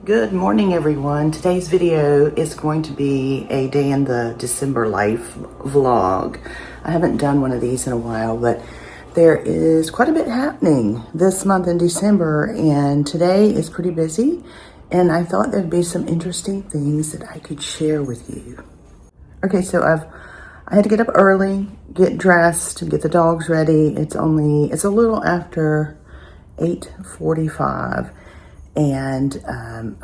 Good morning, everyone. Today's video is going to be a day in the December life vlog. I haven't done one of these in a while, but there is quite a bit happening this month in December, and today is pretty busy, and I thought there'd be some interesting things that I could share with you. Okay, so I had to get up early, get dressed, get the dogs ready. It's a little after 8:45. And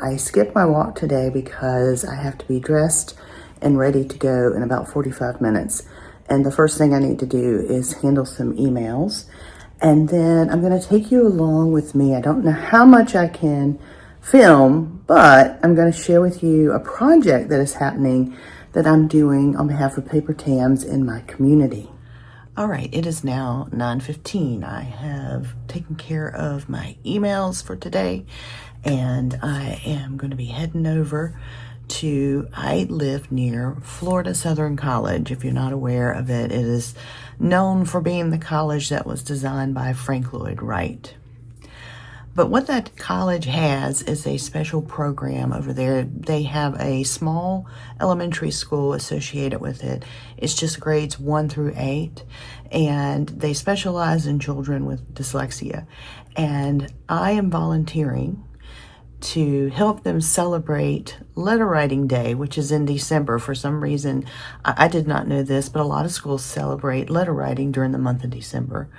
I skipped my walk today because I have to be dressed and ready to go in about 45 minutes. And the first thing I need to do is handle some emails. And then I'm going to take you along with me. I don't know how much I can film, but I'm going to share with you a project that is happening that I'm doing on behalf of Paper Tams in my community. All right, it is now 9:15. I have taken care of my emails for today, and I am going to be heading over I live near Florida Southern College. If you're not aware of it, it is known for being the college that was designed by Frank Lloyd Wright. But what that college has is a special program over there. They have a small elementary school associated with it. It's just grades 1 through 8, and they specialize in children with dyslexia. And I am volunteering to help them celebrate Letter Writing Day, which is in December. For some reason, I did not know this, but a lot of schools celebrate letter writing during the month of December.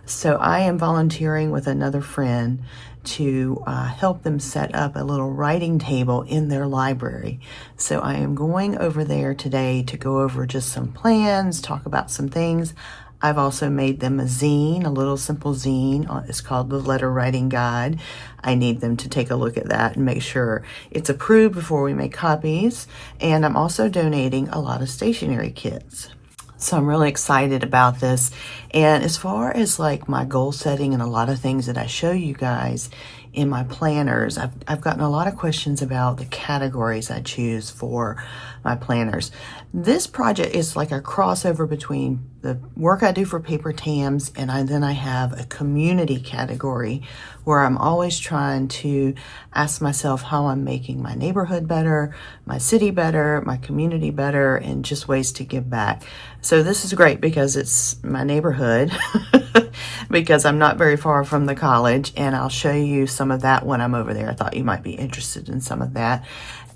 So I am volunteering with another friend to help them set up a little writing table in their library. So I am going over there today to go over just some plans, talk about some things. I've also made them a zine, a little simple zine. It's called the Letter Writing Guide. I need them to take a look at that and make sure it's approved before we make copies. And I'm also donating a lot of stationery kits. So I'm really excited about this. And as far as like my goal setting and a lot of things that I show you guys in my planners, I've gotten a lot of questions about the categories I choose for my planners. This project is like a crossover between the work I do for Paper Tams and then I have a community category where I'm always trying to ask myself how I'm making my neighborhood better, my city better, my community better, and just ways to give back. So this is great because it's my neighborhood because I'm not very far from the college, and I'll show you some of that when I'm over there. I thought you might be interested in some of that.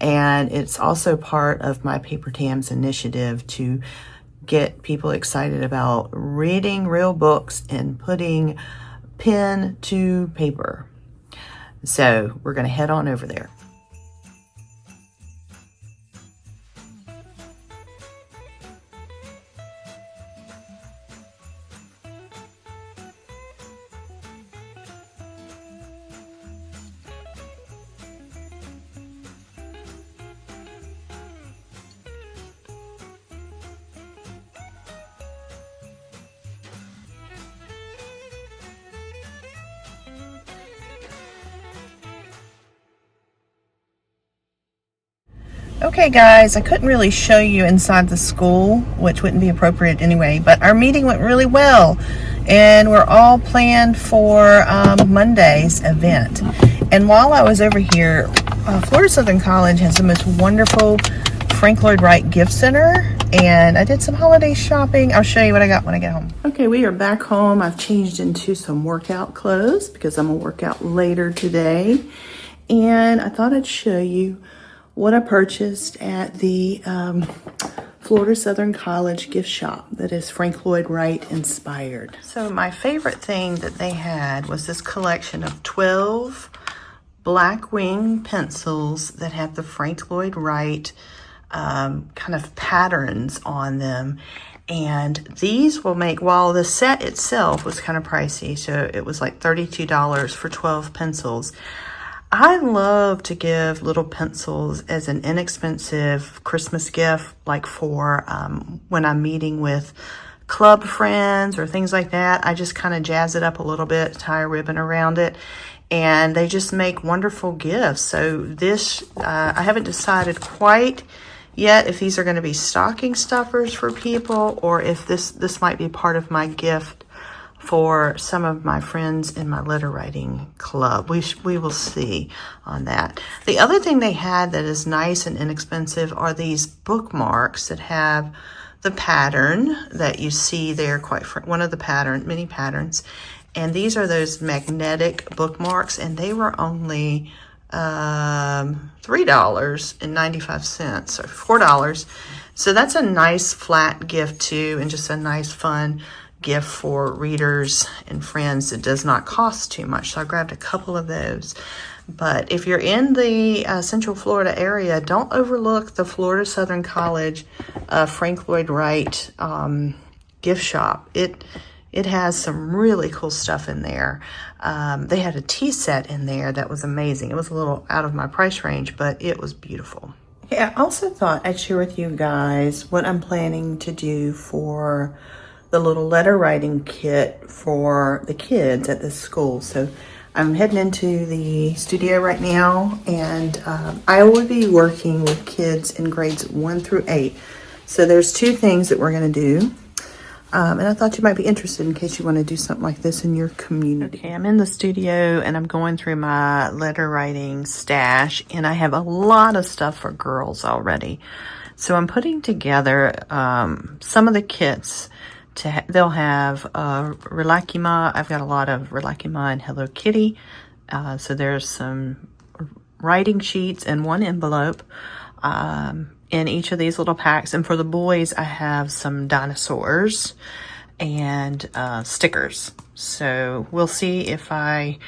And it's also part of my Paper Tams initiative to get people excited about reading real books and putting pen to paper. So we're going to head on over there. Okay guys, I couldn't really show you inside the school, which wouldn't be appropriate anyway, but our meeting went really well and we're all planned for Monday's event. And while I was over here, Florida Southern College has the most wonderful Frank Lloyd Wright gift center, and I did some holiday shopping. I'll show you what I got when I get home. Okay, we are back home. I've changed into some workout clothes because I'm gonna work out later today, and I thought I'd show you what I purchased at the Florida Southern College gift shop that is Frank Lloyd Wright inspired. So my favorite thing that they had was this collection of 12 black wing pencils that have the Frank Lloyd Wright kind of patterns on them. And these will make, while the set itself was kind of pricey, so it was like $32 for 12 pencils, I love to give little pencils as an inexpensive Christmas gift, like for when I'm meeting with club friends or things like that. I just kind of jazz it up a little bit, tie a ribbon around it, and they just make wonderful gifts. So this, I haven't decided quite yet if these are going to be stocking stuffers for people or if this might be part of my gift for some of my friends in my letter writing club. We will see on that. The other thing they had that is nice and inexpensive are these bookmarks that have the pattern that you see there, one of the many patterns. And these are those magnetic bookmarks, and they were only $3.95 or $4. So that's a nice flat gift too, and just a nice fun gift for readers and friends. It does not cost too much, so I grabbed a couple of those. But if you're in the Central Florida area, don't overlook the Florida Southern College Frank Lloyd Wright gift shop. It has some really cool stuff in there. They had a tea set in there that was amazing. It was a little out of my price range, but it was beautiful. Yeah, I also thought I'd share with you guys what I'm planning to do for the little letter writing kit for the kids at this school. So I'm heading into the studio right now, and I will be working with kids in grades 1 through 8. So there's 2 things that we're going to do. And I thought you might be interested in case you want to do something like this in your community. Okay, I'm in the studio and I'm going through my letter writing stash, and I have a lot of stuff for girls already. So I'm putting together some of the kits. They'll have Rilakkuma. I've got a lot of Rilakkuma and Hello Kitty. So there's some writing sheets in one envelope in each of these little packs. And for the boys, I have some dinosaurs and stickers. So we'll see if I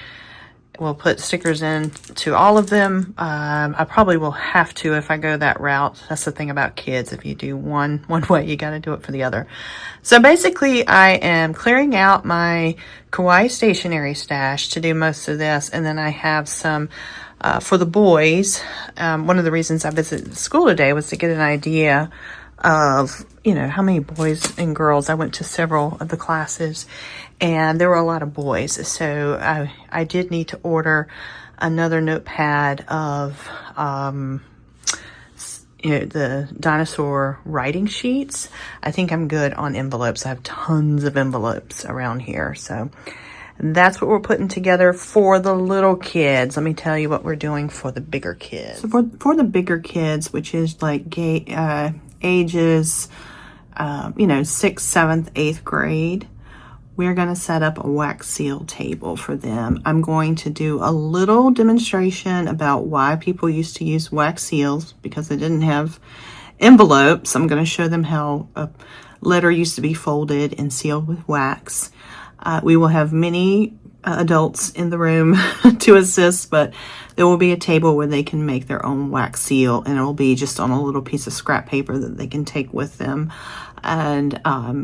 will put stickers in to all of them. I probably will have to if I go that route. That's the thing about kids. If you do one way, you got to do it for the other. So basically, I am clearing out my Kawaii stationery stash to do most of this. And then I have some for the boys. One of the reasons I visited the school today was to get an idea of, how many boys and girls. I went to several of the classes, and there were a lot of boys. So I did need to order another notepad of, the dinosaur writing sheets. I think I'm good on envelopes. I have tons of envelopes around here. So that's what we're putting together for the little kids. Let me tell you what we're doing for the bigger kids. So for the bigger kids, which is like ages, 6th, 7th, 8th grade, we're going to set up a wax seal table for them. I'm going to do a little demonstration about why people used to use wax seals because they didn't have envelopes. I'm going to show them how a letter used to be folded and sealed with wax. We will have many adults in the room to assist, but there will be a table where they can make their own wax seal, and it will be just on a little piece of scrap paper that they can take with them. And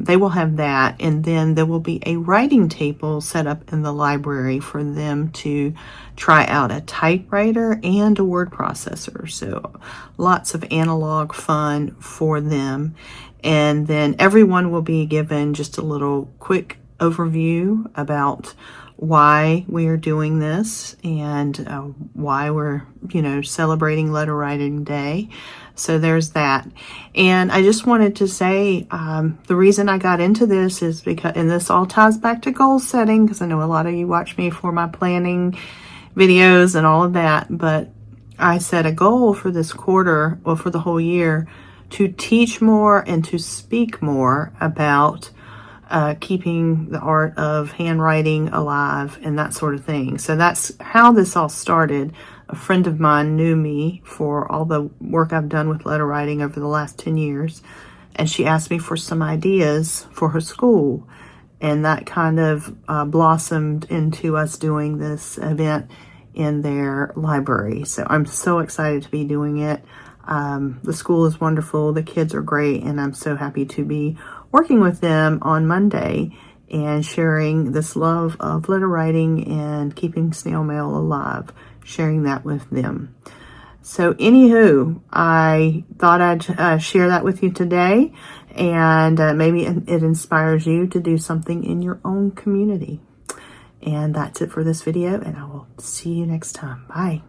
they will have that, and then there will be a writing table set up in the library for them to try out a typewriter and a word processor. So lots of analog fun for them. And then everyone will be given just a little quick overview about why we are doing this and why we're, celebrating Letter Writing Day. So there's that. And I just wanted to say the reason I got into this is because, and this all ties back to goal setting, because I know a lot of you watch me for my planning videos and all of that, but I set a goal for this quarter, or for the whole year, to teach more and to speak more about keeping the art of handwriting alive and that sort of thing. So that's how this all started. A friend of mine knew me for all the work I've done with letter writing over the last 10 years, and she asked me for some ideas for her school, and that kind of blossomed into us doing this event in their library. So I'm so excited to be doing it. The school is wonderful, the kids are great, and I'm so happy to be working with them on Monday and sharing this love of letter writing and keeping snail mail alive, sharing that with them. So anywho, I thought I'd share that with you today, and maybe it inspires you to do something in your own community. And that's it for this video, and I will see you next time. Bye.